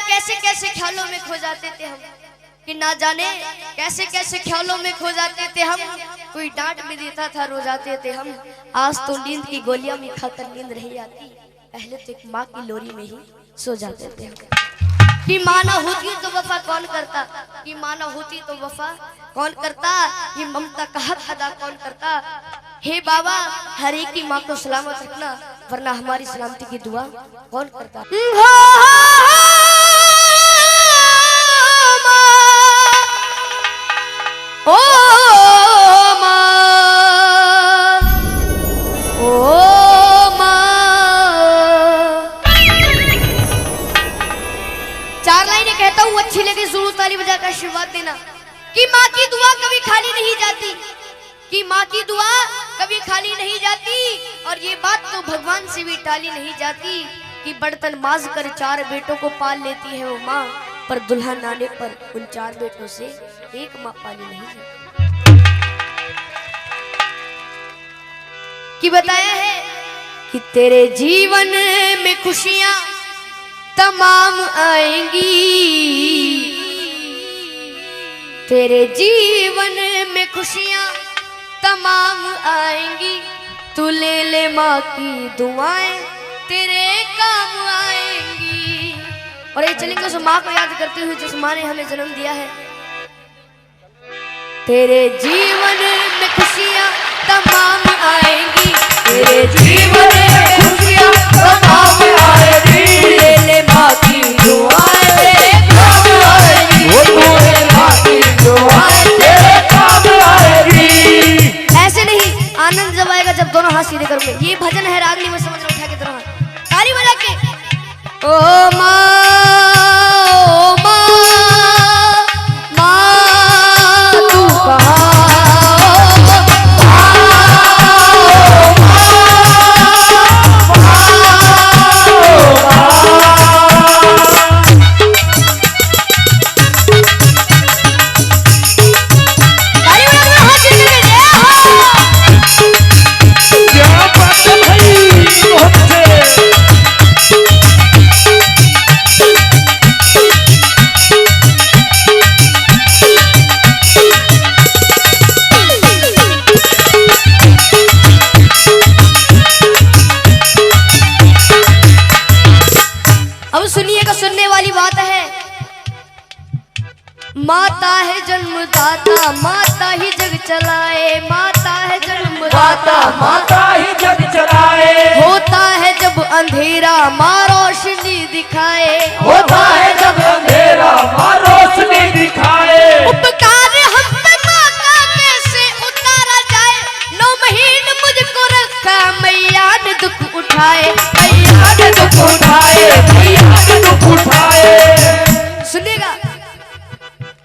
कैसे कैसे ख्यालों में खो जाते थे हम, कि ना जाने कैसे कैसे ख्यालों में खो जाते थे हम। कोई डांट भी देता था रो जाते थे हम। आज तो नींद की गोलियां भी खाकर नींद नहीं आती, पहले तो एक माँ की लोरी में ही सो जाते थे हम। कि माँ ना होती तो वफा कौन करता, कि माँ ना होती तो वफा कौन करता, ये ममता का हक अदा कौन करता। हे बाबा हर एक की माँ को सलामत रखना, वरना हमारी सलामती की दुआ कौन करता। ओ माँ, ओ माँ, चार लाइनें कहता हूँ, अच्छी लगे जरूर ताली बजाकर आशीर्वाद देना। कि माँ की दुआ कभी खाली नहीं जाती, कि माँ की दुआ कभी खाली नहीं जाती। और ये बात तो भगवान से भी टाली नहीं जाती, कि बर्तन माज कर चार बेटों को पाल लेती है वो माँ, पर दुल्हन आने पर उन चार बेटों से एक माँ पाली नहीं जाती। कि बताया है कि तेरे जीवन में खुशियां तमाम आएंगी, तेरे जीवन में खुशियां तमाम आएंगी। तू ले ले माँ की दुआएं तेरे काम आएंगी। और ये चलेंगे उस माँ को याद करते हुए जिस माँ ने हमें जन्म दिया है। तेरे जीवन में खुशियां तमाम आएंगी, तेरे जीवन में खुशियां तमाम आएंगी। ले ले माँ की दुआएं तेरे काम आएंगी, ले माँ की दुआएं तेरे काम आएंगी। ऐसे नहीं, आनंद जब आएगा जब दोनों हाथ सीधे करोगे। ये भजन है रागनी में, समझ लो, उठा के दोनों हाथ ताली बजा के। ओ माँ, ओ माँ, माँ तू कहाँ, माता है जन्मदाता, माता ही जग चलाए, माता है जन्मदाता, माता ही जग चलाए। होता है जब अंधेरा माँ रोशनी दिखाए, होता है जब अंधेरा माँ रोशनी दिखाए। उपकार हम पे माँ का कैसे उतारा जाए, 9 महीने मुझको रखा मैया ने दुख उठाए, मैया ने दुख उठाए, मैया ने दुख उठाए। सुनिएगा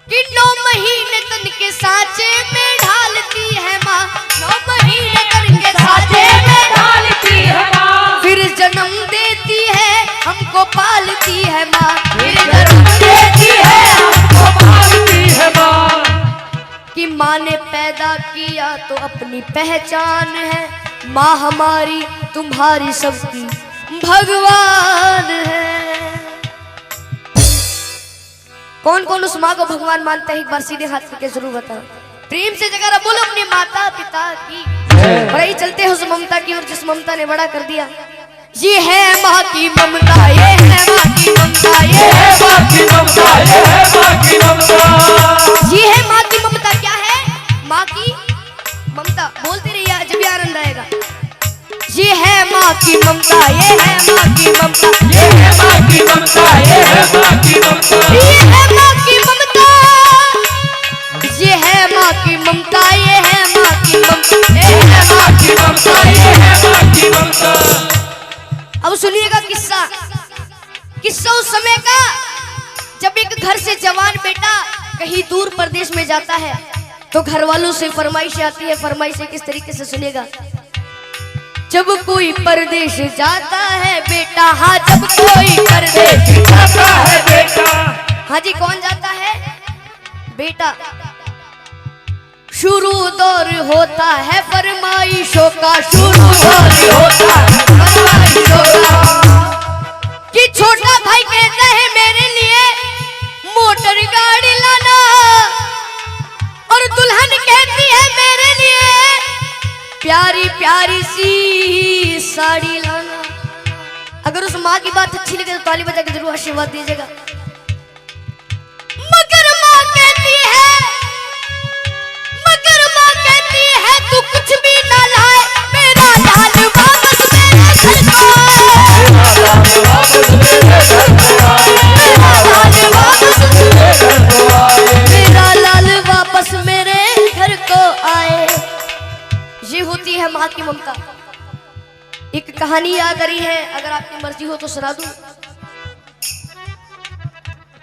कि 9 महीने तन के सांचे में ढालती है माँ, 9 महीने तन के सांचे में ढालती है माँ, फिर जन्म देती है हमको पालती है माँ, फिर जन्म देती है हमको पालती है माँ। कि माँ ने पैदा किया तो अपनी पहचान है, माँ हमारी तुम्हारी सबकी भगवान है। कौन कौन उस माँ को भगवान मानता है, एक बार सीधे हाथ करके जरूर बताओ। प्रेम से जगह बोलो अपने माता पिता की। और यही चलते हैं उस ममता की ओर जिस ममता ने बड़ा कर दिया। ये है माँ की ममता, ये है माँ की ममता, ये है माँ की ममता, ये है माँ की ममता, ये है माँ की ममता। क्या है माँ की ममता? बोलते रहिए जब भी आनंद आएगा। ये है माँ की ममता, ये है माँ की ममता, ये है माँ की ममता, ये है माँ की ममता, ये है माँ की ममता, ये है माँ की ममता, ये है माँ की ममता, ये है माँ की ममता, ये है माँ की ममता। अब सुनिएगा किस्सा, किस्सा उस समय का जब एक घर से जवान बेटा कहीं दूर प्रदेश में जाता है तो घर वालों से फरमाइश आती है। फरमाइश किस तरीके से सुनेगा। जब कोई परदेश जाता है बेटा, हाँ जब कोई परदेश जाता है बेटा, हाँ जी कौन जाता है बेटा। शुरू दौर होता है फरमाइशों का, शुरू दौर होता है फरमाइशों का। कि छोटा भाई कहता है मेरे लिए प्यारी सी साड़ी लाना। अगर उस माँ की बात अच्छी लगे तो ताली बजा के जरूर आशीर्वाद दीजिएगा। मगर माँ कहती है तू कुछ भी ना लाए, मेरा लाल वापस मेरे घर को आए, मेरा लाल वापस मेरे घर को आए, मेरा लाल वापस मेरे घर को आए, मेरा लाल वापस मेरे घर को आए। ये होती है माँ की ममता। एक कहानी याद आ रही है, अगर आपकी मर्जी हो तो सुना दूं।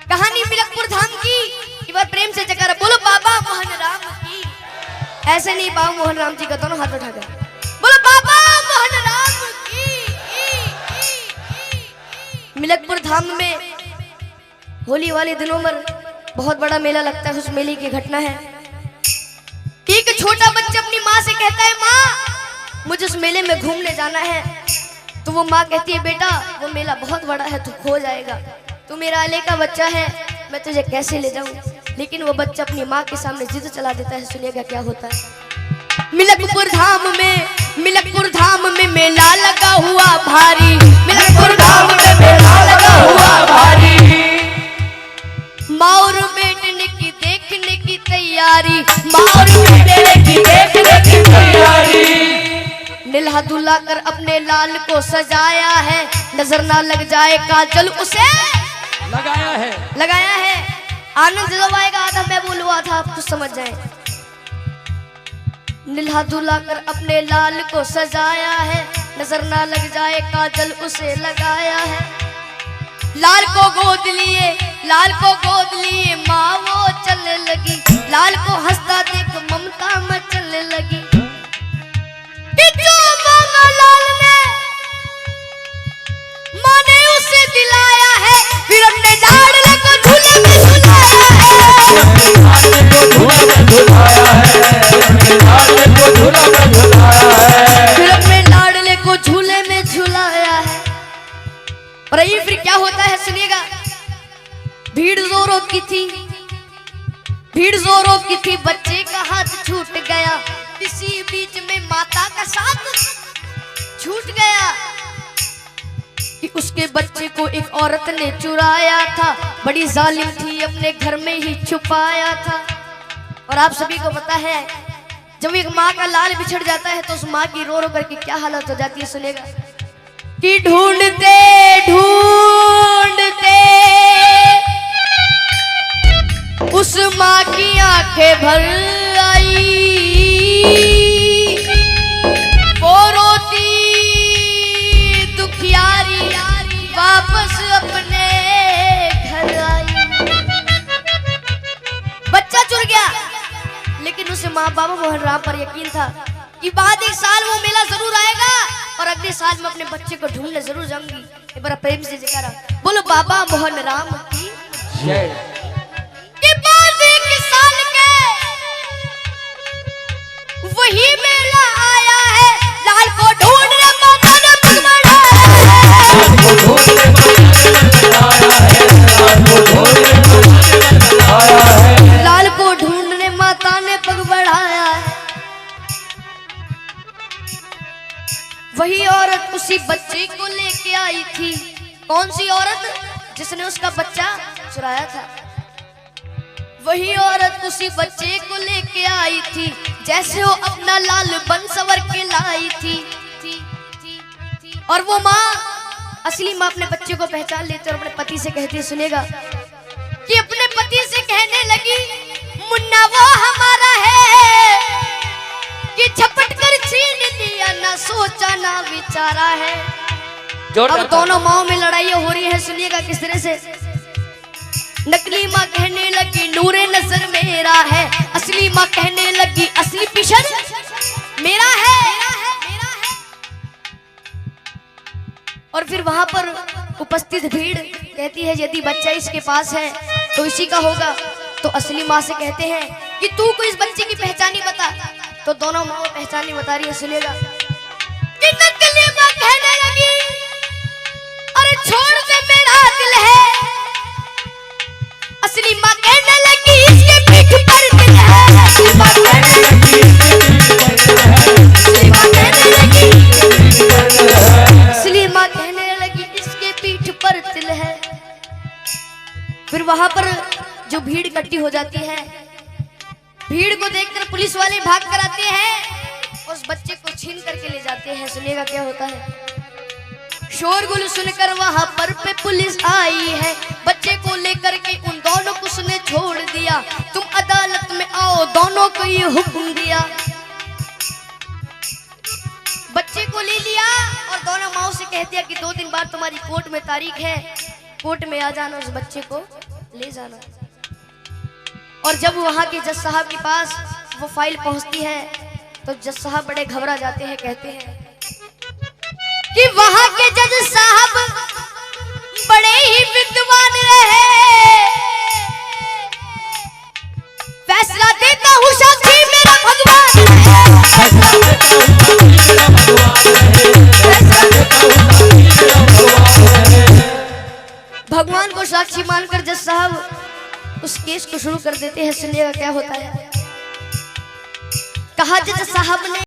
कहानी मिलकपुर धाम की। एक बार प्रेम से जयकारा बोलो बाबा मोहन राम की। ऐसे नहीं, बाबा मोहन राम जी का दोनों हाथ उठाकर बोलो बाबा मोहन राम की। मिलकपुर धाम में होली वाले दिनों में बहुत बड़ा मेला लगता है। उस मेले की घटना है, एक छोटा बच्चा अपनी माँ से कहता है माँ मुझे उस मेले में घूमने जाना है। तो वो माँ कहती है बेटा वो मेला बहुत बड़ा है, तू खो जाएगा, तू मेरा अले का बच्चा है, मैं तुझे कैसे ले जाऊं। लेकिन वो बच्चा अपनी माँ के सामने जिद चला देता है। सुनिएगा क्या होता है। मिलकपुर धाम में मेला लगा हुआ भारी, मिलकपुर धाम में मेला लगा हुआ भारी। माँ और बेटने की देखने की तैयारी, माँ और बेटने की देखने की तैयारी। निल्हा दुल्हा कर अपने लाल को सजाया है, नजर ना लग जाए काजल उसे लगाया है। आनंद जब आएगा आधा मैं बोलुआ था, आप तो समझ जाए। निल्हा दुल्हा कर अपने लाल को सजाया है, नजर ना लग जाए काजल उसे लगाया है। लाल को गोद लिए माँ वो चलने लगी, लाल को हंसता देख ममता मचलने लगी। कि जो मांगा लाल ने माँ ने उसे दिलाया है, फिर अपने लाडले को झूले में झुलाया है, फिर अपने लाडले को झूले में झुलाया है। और ये फिर क्या होता है सुनिएगा। भीड़ जोरों की थी, बच्चे का हाथ छूट गया, इसी बीच में माता का साथ छूट गया। कि उसके बच्चे को एक औरत ने चुराया था, बड़ी जालिम थी, अपने घर में ही छुपाया था। और आप सभी को पता है जब एक माँ का लाल बिछड़ जाता है तो उस माँ की रो रो करके क्या हालत हो जाती है। सुनेगा कि ढूंढते उस माँ की आंखें भर आई, वो रोती दुखियारी वापस अपने घर आई। बच्चा चुर गया, लेकिन उसे माँ बाबा मोहन राम पर यकीन था कि बाद एक साल वो मेला जरूर आएगा और अगले साल मैं अपने बच्चे को ढूंढने जरूर जाऊंगी। एक बार प्रेम से जयकारा बोलो बाबा मोहन राम की जय। बाद एक साल के वही मेला आया है, लाल को ढूंढने माता ने पग बढ़ाया है, लाल को ढूंढने माता ने पग बढ़ाया है। वही औरत उसी बच्चे को लेके आई थी। कौन सी औरत? जिसने उसका बच्चा चुराया था। वही औरत उसी बच्चे को लेके आई थी, जैसे वो अपना लाल बन सवर के लाई थी। और वो माँ, असली माँ अपने बच्चे को पहचान लेते और अपने पति से कहती है। सुनेगा कि अपने पति से कहने लगी मुन्ना वो हमारा है कि झपट कर छीन लिया, ना सोचा ना विचारा है। अब दोनों माओ में लड़ाइयाँ हो रही है। सुनिएगा किस तरह से। नकली माँ कहने लगी नूरे नजर मेरा है, असली माँ कहने लगी असली पिशन मेरा है। और फिर वहां पर उपस्थित भीड़ कहती है यदि बच्चा इसके पास है तो इसी का होगा। तो असली माँ से कहते हैं कि तू को इस बच्चे की पहचानी बता। तो दोनों माँ पहचानी बता रही है। सुनेगा कि नकली माँ कहने लगी अरे छोड़ दे मेरा दिल है, असली माँ कहने लगी इसके पीठ पर दिल है, असली माँ कहने लगी फिर वहां पर जो भीड़ इकट्ठी हो जाती है, भीड़ को देखकर पुलिस वाले भाग कर आते हैं, उस बच्चे को छीन करके ले जाते हैं। सुनिएगा क्या होता है। शोरगुल सुनकर वहां पर पे पुलिस आई है, बच्चे को लेकर के उन दोनों को उसने छोड़ दिया। तुम अदालत में आओ, दोनों को ये हुक्म दिया। बच्चे को ले लिया और दोनों माओ से कह दिया कि 2 दिन बाद तुम्हारी कोर्ट में तारीख है, कोर्ट में आ जाना, उस बच्चे को ले जाना। और जब वहां के जज साहब के पास वो फाइल पहुंचती है तो जज साहब बड़े घबरा जाते हैं, कहते हैं कि वहां के जज साहब बड़े ही विद्वान रहे, फैसला देता हूं साक्षी मेरा भगवान भगवान को साक्षी मानकर जज साहब उस केस को शुरू कर देते हैं। सुनिएगा क्या होता है। कहा जज साहब ने